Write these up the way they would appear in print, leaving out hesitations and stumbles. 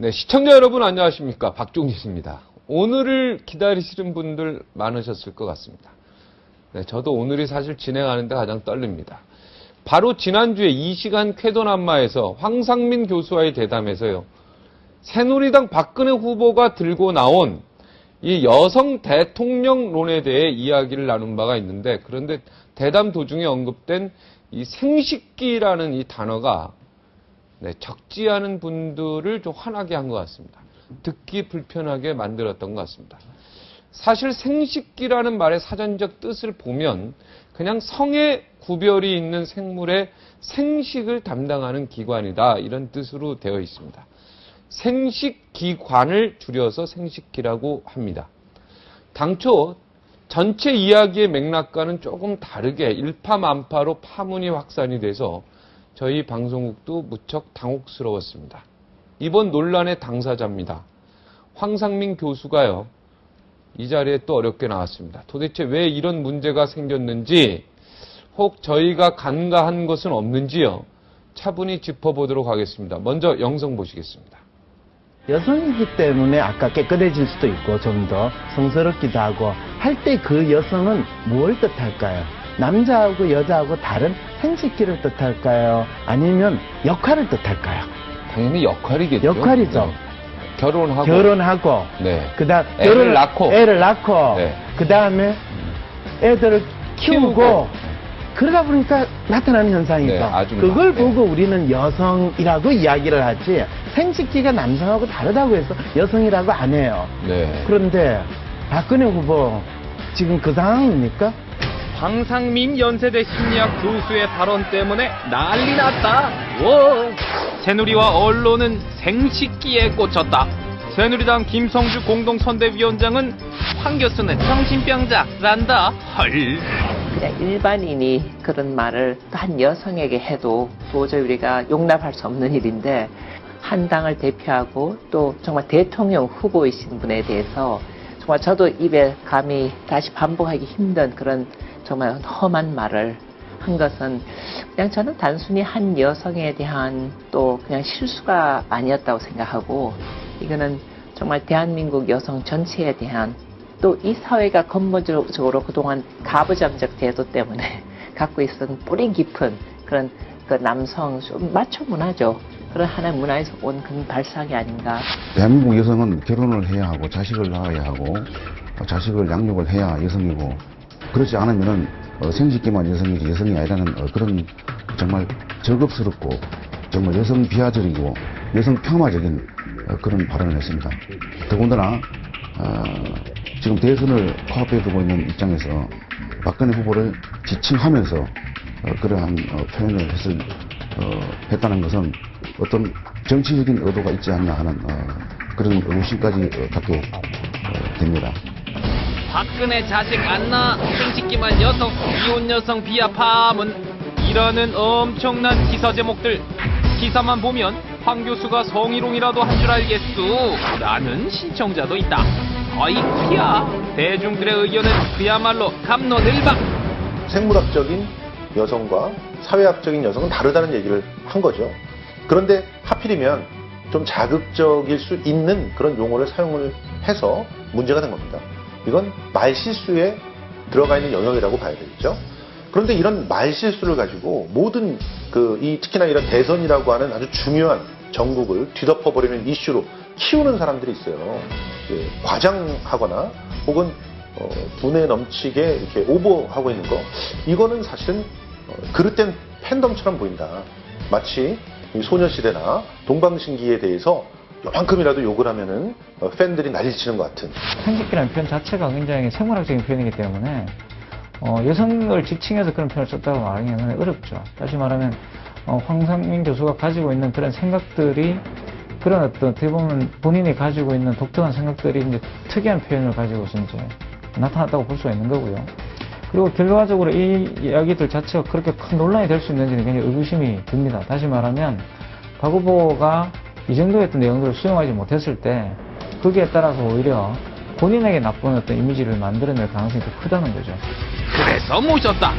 네, 시청자 여러분 안녕하십니까. 박종진입니다. 오늘을 기다리시는 분들 많으셨을 것 같습니다. 네, 저도 오늘이 사실 진행하는데 가장 떨립니다. 바로 지난주에 이 시간 쾌도남마에서 황상민 교수와의 대담에서요. 새누리당 박근혜 후보가 들고 나온 이 여성 대통령론에 대해 이야기를 나눈 바가 있는데, 그런데 대담 도중에 언급된 이 생식기라는 이 단어가 적지 않은 분들을 좀 화나게 한 것 같습니다. 듣기 불편하게 만들었던 것 같습니다. 사실 생식기라는 말의 사전적 뜻을 보면 그냥 성에 구별이 있는 생물의 생식을 담당하는 기관이다, 이런 뜻으로 되어 있습니다. 생식기관을 줄여서 생식기라고 합니다. 당초 전체 이야기의 맥락과는 조금 다르게 일파만파로 파문이 확산이 돼서 저희 방송국도 무척 당혹스러웠습니다. 이번 논란의 당사자입니다. 황상민 교수가요, 이 자리에 또 어렵게 나왔습니다. 도대체 왜 이런 문제가 생겼는지, 혹 저희가 간과한 것은 없는지요, 차분히 짚어보도록 하겠습니다. 먼저 영상 보시겠습니다. 여성이기 때문에 아까 깨끗해질 수도 있고 좀 더 성스럽기도 하고 할 때 그 여성은 뭘 뜻할까요? 남자하고 여자하고 다른 생식기를 뜻할까요? 아니면 역할을 뜻할까요? 당연히 역할이겠죠. 역할이죠. 네. 결혼하고. 네. 애를 낳고. 네. 그 다음에 애들을 키우고. 그러다 보니까 나타나는 현상이죠. 네, 그걸 보고 우리는 여성이라고 이야기를 하지, 생식기가 남성하고 다르다고 해서 여성이라고 안 해요. 네. 그런데 박근혜 후보 지금 그 상황입니까? 황상민 연세대 심리학 교수의 발언 때문에 난리 났다. 워. 새누리와 언론은 생식기에 꽂혔다. 새누리당 김성주 공동선대위원장은 황 교수는 정신병자란다. 헐. 그냥 일반인이 그런 말을 한 여성에게 해도 도저히 우리가 용납할 수 없는 일인데, 한 당을 대표하고 또 정말 대통령 후보이신 분에 대해서 정말 저도 입에 감히 다시 반복하기 힘든 그런 정말 험한 말을 한 것은 그냥 저는 단순히 한 여성에 대한 또 그냥 실수가 아니었다고 생각하고, 이거는 정말 대한민국 여성 전체에 대한, 또 이 사회가 근본적으로 그동안 가부장적 제도 때문에 갖고 있었던 뿌리 깊은 그런 그 남성 좀 마초 문화죠. 그런 하나의 문화에서 온 그런 발상이 아닌가. 대한민국 여성은 결혼을 해야 하고 자식을 낳아야 하고 자식을 양육을 해야 여성이고, 그렇지 않으면은 생식기만 여성이지 여성이 아니라는 그런 정말 저급스럽고 정말 여성 비하적이고 여성 폄하적인 그런 발언을 했습니다. 더군다나 지금 대선을 코앞에 두고 있는 입장에서 박근혜 후보를 지칭하면서 그러한 표현을 했다는 것은 어떤 정치적인 의도가 있지 않나 하는 그런 의구심까지 갖게 됩니다. 박근혜 자식 안 낳아 생식기만 여성, 이혼 여성 비하 파문, 이라는 엄청난 기사 제목들. 기사만 보면 황 교수가 성희롱이라도 한 줄 알겠소 라는 신청자도 있다. 거의 크야. 대중들의 의견은 그야말로 갑론을박. 생물학적인 여성과 사회학적인 여성은 다르다는 얘기를 한 거죠. 그런데 하필이면 좀 자극적일 수 있는 그런 용어를 사용을 해서 문제가 된 겁니다. 이건 말실수에 들어가 있는 영역이라고 봐야 되겠죠. 그런데 이런 말실수를 가지고 모든 특히나 이런 대선이라고 하는 아주 중요한 전국을 뒤덮어버리는 이슈로 키우는 사람들이 있어요. 과장하거나 혹은 분에 넘치게 이렇게 오버하고 있는 거, 이거는 사실은 그릇된 팬덤처럼 보인다. 마치 이 소녀시대나 동방신기에 대해서 요만큼이라도 욕을 하면은 팬들이 난리를 치는 것 같은. 생식기라는 표현 자체가 굉장히 생물학적인 표현이기 때문에 여성을 지칭해서 그런 표현을 썼다고 말하기는 어렵죠. 다시 말하면 황상민 교수가 가지고 있는 그런 생각들이, 그런 어떻게 보면 본인이 가지고 있는 독특한 생각들이 이제 특이한 표현을 가지고서 이제 나타났다고 볼 수가 있는 거고요. 그리고 결과적으로 이 이야기들 자체가 그렇게 큰 논란이 될 수 있는지는 굉장히 의구심이 듭니다. 다시 말하면 박 후보가 이 정도의 어떤 내용들을 수용하지 못했을 때 거기에 따라서 오히려 본인에게 나쁜 어떤 이미지를 만들어낼 가능성이 더 크다는 거죠. 그래서 모셨다.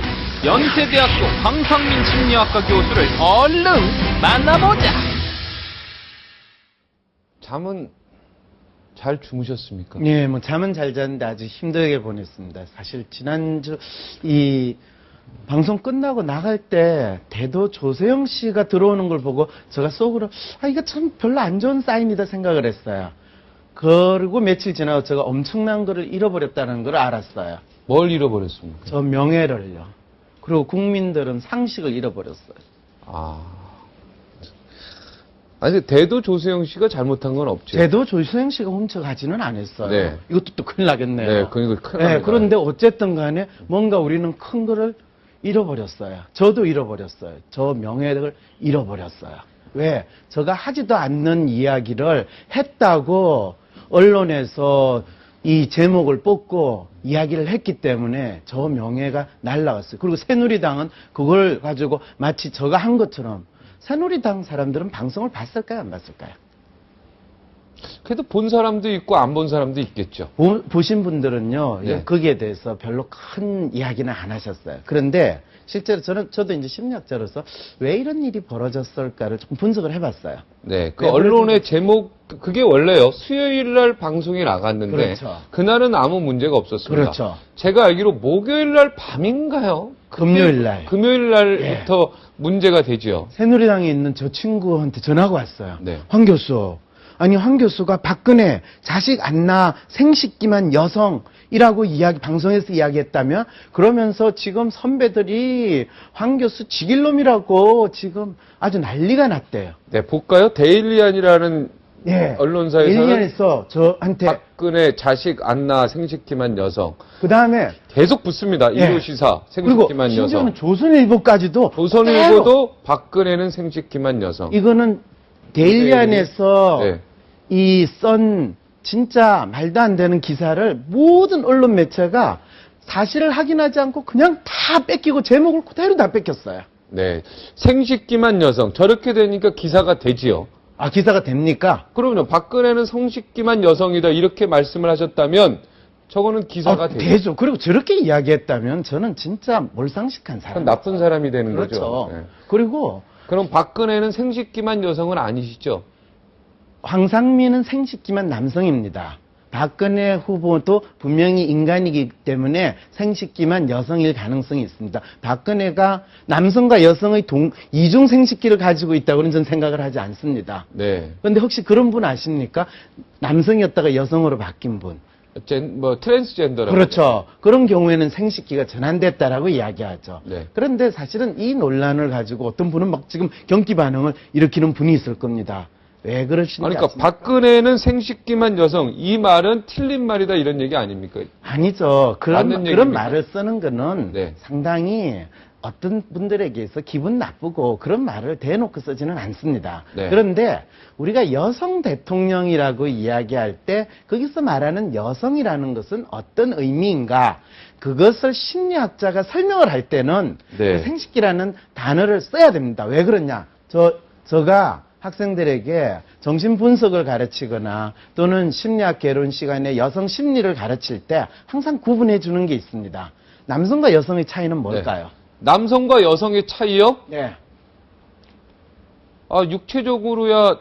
연세대학교 황상민 심리학과 교수를 얼른 만나보자. 잠은 잘 주무셨습니까? 예, 뭐 잠은 잘 잤는데 아주 힘들게 보냈습니다. 사실 지난주 이 방송 끝나고 나갈 때 대도 조세영 씨가 들어오는 걸 보고 제가 속으로 이거 참 별로 안 좋은 사인이다 생각을 했어요. 그리고 며칠 지나고 제가 엄청난 거를 잃어버렸다는 걸 알았어요. 뭘 잃어버렸습니까? 저 명예를요. 그리고 국민들은 상식을 잃어버렸어요. 아니, 대도 조세영 씨가 잘못한 건 없죠. 대도 조세영 씨가 훔쳐가지는 않았어요. 네. 이것도 또 큰일 나겠네요. 네, 그러니까 큰일 납니다. 그런데 어쨌든 간에 뭔가 우리는 큰 거를 잃어버렸어요. 저도 잃어버렸어요. 저 명예를 잃어버렸어요. 왜? 제가 하지도 않는 이야기를 했다고 언론에서 이 제목을 뽑고 이야기를 했기 때문에 저 명예가 날라갔어요. 그리고 새누리당은 그걸 가지고 마치 제가 한 것처럼 새누리당 사람들은 방송을 봤을까요? 안 봤을까요? 그래도 본 사람도 있고 안 본 사람도 있겠죠. 보신 분들은요, 네. 거기에 대해서 별로 큰 이야기는 안 하셨어요. 그런데 실제로 저도 이제 심리학자로서 왜 이런 일이 벌어졌을까를 좀 분석을 해봤어요. 네, 그 네, 언론의 제목, 그게 원래요. 수요일 날 방송이 나갔는데, 그렇죠. 그날은 아무 문제가 없었습니다. 그렇죠. 제가 알기로 목요일 날 밤인가요? 금요일 날. 금요일 날부터 문제가 되죠. 새누리당에 있는 저 친구한테 전화가 왔어요. 네. 황 교수. 아니, 황 교수가 박근혜 자식 안 낳아 생식기만 여성이라고 방송에서 이야기했다며? 그러면서 지금 선배들이 황 교수 죽일 놈이라고 지금 아주 난리가 났대요. 네, 볼까요? 데일리안이라는 예. 언론사에서는 1년에서 저한테 박근혜 자식 안 낳아 생식기만 여성. 그 다음에 계속 붙습니다. 예. 일요시사 그리고 생식기만 여성. 심지어는 조선일보까지도 조선일보도 박근혜는 생식기만 여성. 이거는 데일리안에서 네. 이 썬 진짜 말도 안 되는 기사를 모든 언론 매체가 사실을 확인하지 않고 그냥 다 뺏기고 제목을 그대로 다 뺏겼어요. 네. 생식기만 여성. 저렇게 되니까 기사가 되지요. 기사가 됩니까? 그럼요. 박근혜는 성식기만 여성이다. 이렇게 말씀을 하셨다면 저거는 기사가 되죠. 되죠. 그리고 저렇게 이야기했다면 저는 진짜 몰상식한 사람. 그건 나쁜 사람이 되는 그렇죠. 거죠. 네. 그리고 그럼 박근혜는 생식기만 여성은 아니시죠? 황상민은 생식기만 남성입니다. 박근혜 후보도 분명히 인간이기 때문에 생식기만 여성일 가능성이 있습니다. 박근혜가 남성과 여성의 이중 생식기를 가지고 있다고는 저는 생각을 하지 않습니다. 네. 그런데 혹시 그런 분 아십니까? 남성이었다가 여성으로 바뀐 분. 트랜스젠더라고. 그렇죠. 그런 경우에는 생식기가 전환됐다라고 이야기하죠. 네. 그런데 사실은 이 논란을 가지고 어떤 분은 막 지금 경기 반응을 일으키는 분이 있을 겁니다. 왜 그러시는지 그러니까 아십니까? 박근혜는 생식기만 여성. 이 말은 틀린 말이다 이런 얘기 아닙니까? 아니죠. 맞는 그런 얘기입니까? 말을 쓰는 거는 네. 상당히 어떤 분들에게서 기분 나쁘고 그런 말을 대놓고 쓰지는 않습니다. 네. 그런데 우리가 여성 대통령이라고 이야기할 때 거기서 말하는 여성이라는 것은 어떤 의미인가? 그것을 심리학자가 설명을 할 때는 네. 그 생식기라는 단어를 써야 됩니다. 왜 그러냐? 제가 학생들에게 정신분석을 가르치거나 또는 심리학 개론 시간에 여성 심리를 가르칠 때 항상 구분해 주는 게 있습니다. 남성과 여성의 차이는 뭘까요? 남성과 여성의 차이요? 네. 육체적으로야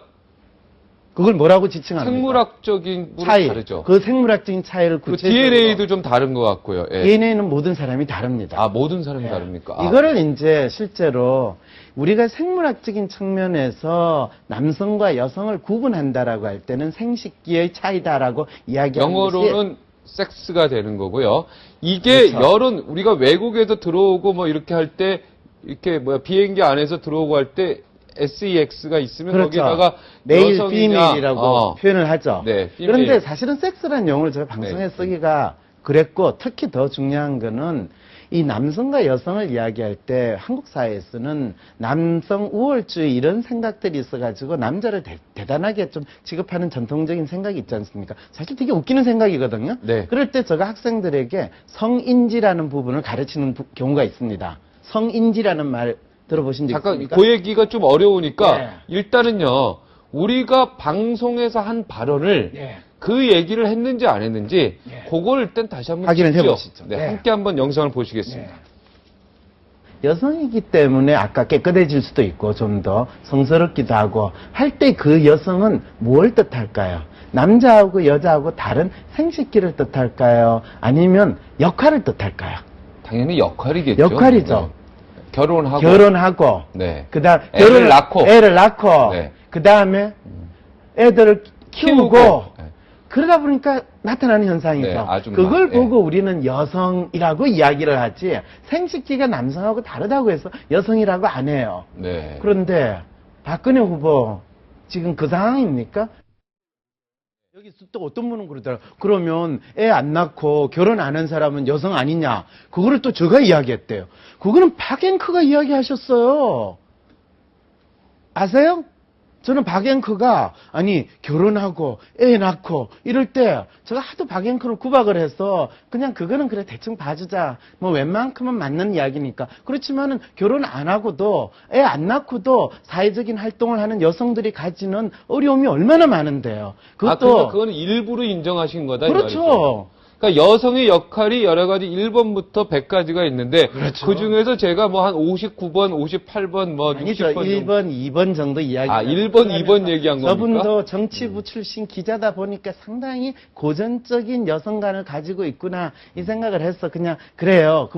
그걸 뭐라고 지칭합니까? 생물학적인 차이. 다르죠. 그 생물학적인 차이를 그 구체적으로. DNA도 좀 다른 것 같고요. 예. DNA는 모든 사람이 다릅니다. 모든 사람이 다릅니까? 이거를 이제 실제로 우리가 생물학적인 측면에서 남성과 여성을 구분한다라고 할 때는 생식기의 차이다라고 이야기하는 것이 영어로는 섹스가 되는 거고요. 이게 그렇죠. 우리가 외국에도 들어오고 뭐 이렇게 할 때 이렇게 비행기 안에서 들어오고 할 때 SEX가 있으면 그렇죠. 거기다가 메일, 여성이냐, 피메일이라고 표현을 하죠. 네, 피메일. 그런데 사실은 섹스라는 용어를 제가 방송에 네. 쓰기가 그랬고 특히 더 중요한 거는 이 남성과 여성을 이야기할 때 한국 사회에서는 남성 우월주의 이런 생각들이 있어가지고 남자를 대단하게 좀 취급하는 전통적인 생각이 있지 않습니까? 사실 되게 웃기는 생각이거든요. 네. 그럴 때 제가 학생들에게 성인지라는 부분을 가르치는 경우가 있습니다. 성인지라는 말 들어보신 적 잠깐 있습니까? 그 얘기가 좀 어려우니까 네. 일단은요. 우리가 방송에서 한 발언을 네. 그 얘기를 했는지 안 했는지 네. 그걸 일단 다시 한번 확인을 듣죠. 해보시죠. 네, 네. 함께 한번 영상을 보시겠습니다. 네. 여성이기 때문에 아까 깨끗해질 수도 있고 좀 더 성스럽기도 하고 할 때 그 여성은 뭘 뜻할까요? 남자하고 여자하고 다른 생식기를 뜻할까요? 아니면 역할을 뜻할까요? 당연히 역할이겠죠. 역할이죠. 네. 결혼하고. 결혼하고, 네. 그다음 애를 낳고. 애를 낳고, 네. 그다음에 애들을 키우고, 네. 그러다 보니까 나타나는 현상이죠. 네, 아줌마. 그걸 네. 보고 우리는 여성이라고 이야기를 하지, 생식기가 남성하고 다르다고 해서 여성이라고 안 해요. 네. 그런데 박근혜 후보 지금 그 상황입니까? 여기서 또 어떤 분은 그러더라고요. 그러면 애 안 낳고 결혼 안 한 사람은 여성 아니냐? 그거를 또 제가 이야기했대요. 그거는 박앵커가 이야기하셨어요. 아세요? 저는 박앵커가 아니 결혼하고 애 낳고 이럴 때 제가 하도 박앵커를 구박을 해서 그냥 그거는 그래 대충 봐주자 뭐 웬만큼은 맞는 이야기니까 그렇지만은 결혼 안 하고도 애 안 낳고도 사회적인 활동을 하는 여성들이 가지는 어려움이 얼마나 많은데요. 그러니까 그것도 그거는 일부러 인정하신 거다. 이 그렇죠. 말이죠. 그러니까 여성의 역할이 여러 가지 1번부터 100가지가 있는데 그렇죠. 그 중에서 제가 뭐 한 59번, 58번, 뭐 아니죠. 60번 1번, 2번 정도 이야기. 아, 1번, 2번 얘기한 겁니까? 저분도 정치부 출신 기자다 보니까 상당히 고전적인 여성관을 가지고 있구나 이 생각을 해서 그냥 그래요.